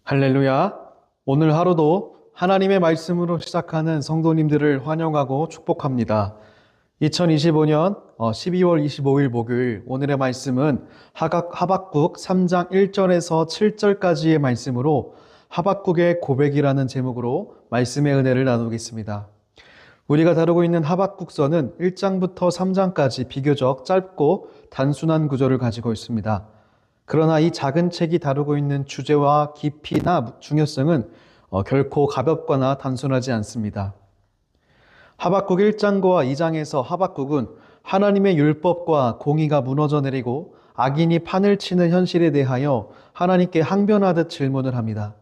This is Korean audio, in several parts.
할렐루야. 오늘 하루도 하나님의 말씀으로 시작하는 성도님들을 환영하고 축복합니다. 2025년 12월 25일 목요일 오늘의 말씀은 하박국 3장 1절에서 7절까지의 말씀으로 하박국의 고백이라는 제목으로 말씀의 은혜를 나누겠습니다. 우리가 다루고 있는 하박국서는 1장부터 3장까지 비교적 짧고 단순한 구조를 가지고 있습니다. 그러나 이 작은 책이 다루고 있는 주제와 깊이나 중요성은 결코 가볍거나 단순하지 않습니다. 하박국 1장과 2장에서 하박국은 하나님의 율법과 공의가 무너져 내리고 악인이 판을 치는 현실에 대하여 하나님께 항변하듯 질문을 합니다.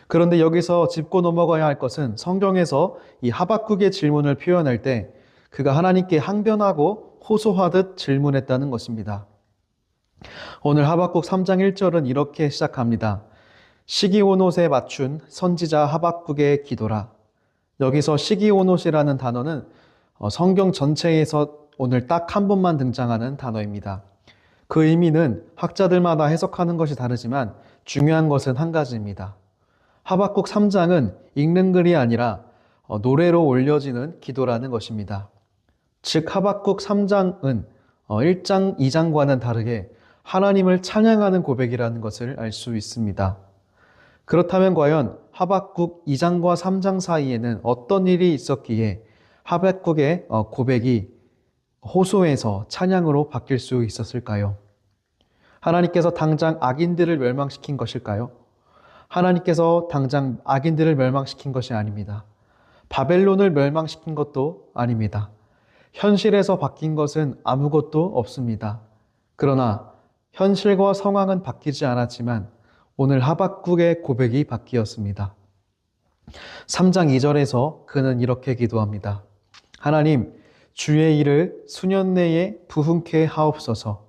그런데 여기서 짚고 넘어가야 할 것은 성경에서 이 하박국의 질문을 표현할 때 그가 하나님께 항변하고 호소하듯 질문했다는 것입니다. 오늘 하박국 3장 1절은 이렇게 시작합니다. 시기온옷에 맞춘 선지자 하박국의 기도라. 여기서 시기온옷이라는 단어는 성경 전체에서 오늘 딱 한 번만 등장하는 단어입니다. 그 의미는 학자들마다 해석하는 것이 다르지만 중요한 것은 한 가지입니다. 하박국 3장은 읽는 글이 아니라 노래로 올려지는 기도라는 것입니다. 즉 하박국 3장은 1장, 2장과는 다르게 하나님을 찬양하는 고백이라는 것을 알 수 있습니다. 그렇다면 과연 하박국 2장과 3장 사이에는 어떤 일이 있었기에 하박국의 고백이 호소에서 찬양으로 바뀔 수 있었을까요? 하나님께서 당장 악인들을 멸망시킨 것일까요? 하나님께서 당장 악인들을 멸망시킨 것이 아닙니다. 바벨론을 멸망시킨 것도 아닙니다. 현실에서 바뀐 것은 아무것도 없습니다. 그러나 현실과 상황은 바뀌지 않았지만 오늘 하박국의 고백이 바뀌었습니다. 3장 2절에서 그는 이렇게 기도합니다. 하나님, 주의 일을 수년 내에 부흥케 하옵소서.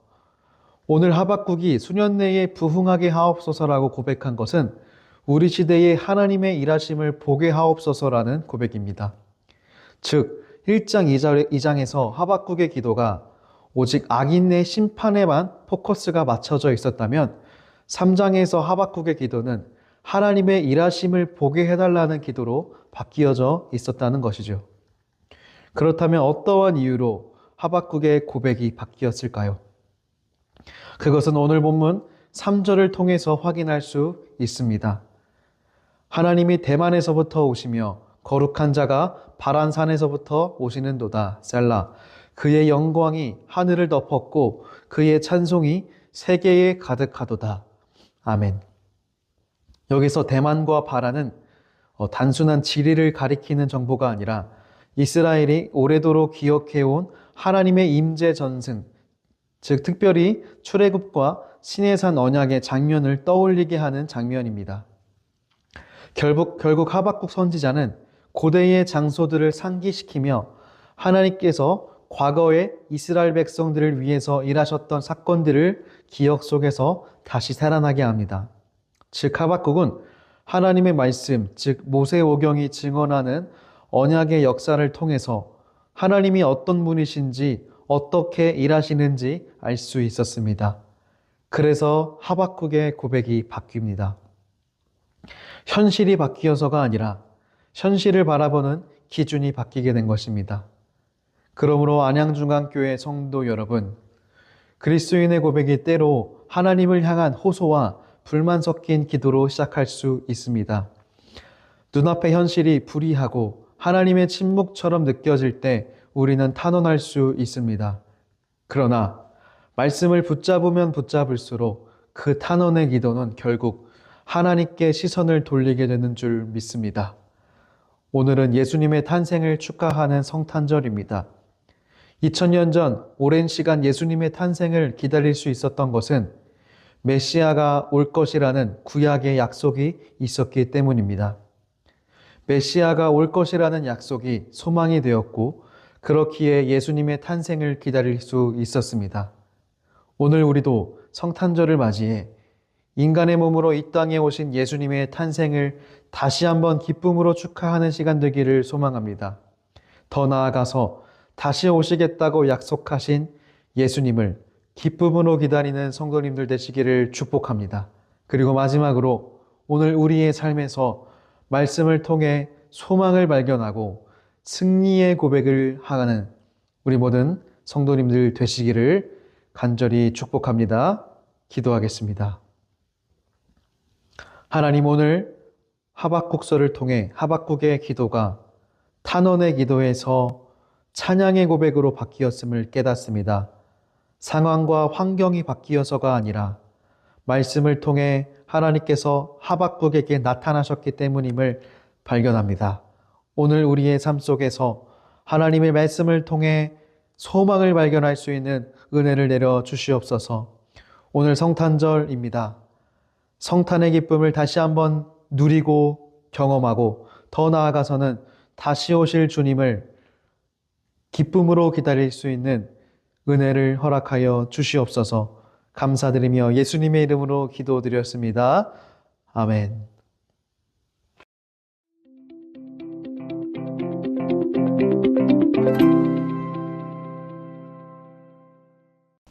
오늘 하박국이 수년 내에 부흥하게 하옵소서라고 고백한 것은 우리 시대의 하나님의 일하심을 보게 하옵소서라는 고백입니다. 즉 1장 2장에서 하박국의 기도가 오직 악인의 심판에만 포커스가 맞춰져 있었다면 3장에서 하박국의 기도는 하나님의 일하심을 보게 해달라는 기도로 바뀌어져 있었다는 것이죠. 그렇다면 어떠한 이유로 하박국의 고백이 바뀌었을까요? 그것은 오늘 본문 3절을 통해서 확인할 수 있습니다. 하나님이 대만에서부터 오시며 거룩한 자가 바란산에서부터 오시는도다. 셀라. 그의 영광이 하늘을 덮었고 그의 찬송이 세계에 가득하도다. 아멘. 여기서 대만과 바란은 단순한 지리를 가리키는 정보가 아니라 이스라엘이 오래도록 기억해온 하나님의 임재 전승, 즉 특별히 출애굽과 시내산 언약의 장면을 떠올리게 하는 장면입니다. 결국 하박국 선지자는 고대의 장소들을 상기시키며 하나님께서 과거에 이스라엘 백성들을 위해서 일하셨던 사건들을 기억 속에서 다시 살아나게 합니다. 즉 하박국은 하나님의 말씀, 즉 모세오경이 증언하는 언약의 역사를 통해서 하나님이 어떤 분이신지 어떻게 일하시는지 알 수 있었습니다. 그래서 하박국의 고백이 바뀝니다. 현실이 바뀌어서가 아니라 현실을 바라보는 기준이 바뀌게 된 것입니다. 그러므로 안양중앙교회 성도 여러분, 그리스도인의 고백이 때로 하나님을 향한 호소와 불만 섞인 기도로 시작할 수 있습니다. 눈앞의 현실이 불의하고 하나님의 침묵처럼 느껴질 때 우리는 탄원할 수 있습니다. 그러나 말씀을 붙잡으면 붙잡을수록 그 탄원의 기도는 결국 하나님께 시선을 돌리게 되는 줄 믿습니다. 오늘은 예수님의 탄생을 축하하는 성탄절입니다. 2000년 전 오랜 시간 예수님의 탄생을 기다릴 수 있었던 것은 메시아가 올 것이라는 구약의 약속이 있었기 때문입니다. 메시아가 올 것이라는 약속이 소망이 되었고 그렇기에 예수님의 탄생을 기다릴 수 있었습니다. 오늘 우리도 성탄절을 맞이해 인간의 몸으로 이 땅에 오신 예수님의 탄생을 다시 한번 기쁨으로 축하하는 시간 되기를 소망합니다. 더 나아가서 다시 오시겠다고 약속하신 예수님을 기쁨으로 기다리는 성도님들 되시기를 축복합니다. 그리고 마지막으로 오늘 우리의 삶에서 말씀을 통해 소망을 발견하고 승리의 고백을 하는 우리 모든 성도님들 되시기를 간절히 축복합니다. 기도하겠습니다. 하나님, 오늘 하박국서를 통해 하박국의 기도가 탄원의 기도에서 찬양의 고백으로 바뀌었음을 깨닫습니다. 상황과 환경이 바뀌어서가 아니라 말씀을 통해 하나님께서 하박국에게 나타나셨기 때문임을 발견합니다. 오늘 우리의 삶 속에서 하나님의 말씀을 통해 소망을 발견할 수 있는 은혜를 내려 주시옵소서. 오늘 성탄절입니다. 성탄의 기쁨을 다시 한번 누리고 경험하고 더 나아가서는 다시 오실 주님을 기쁨으로 기다릴 수 있는 은혜를 허락하여 주시옵소서. 감사드리며 예수님의 이름으로 기도드렸습니다. 아멘.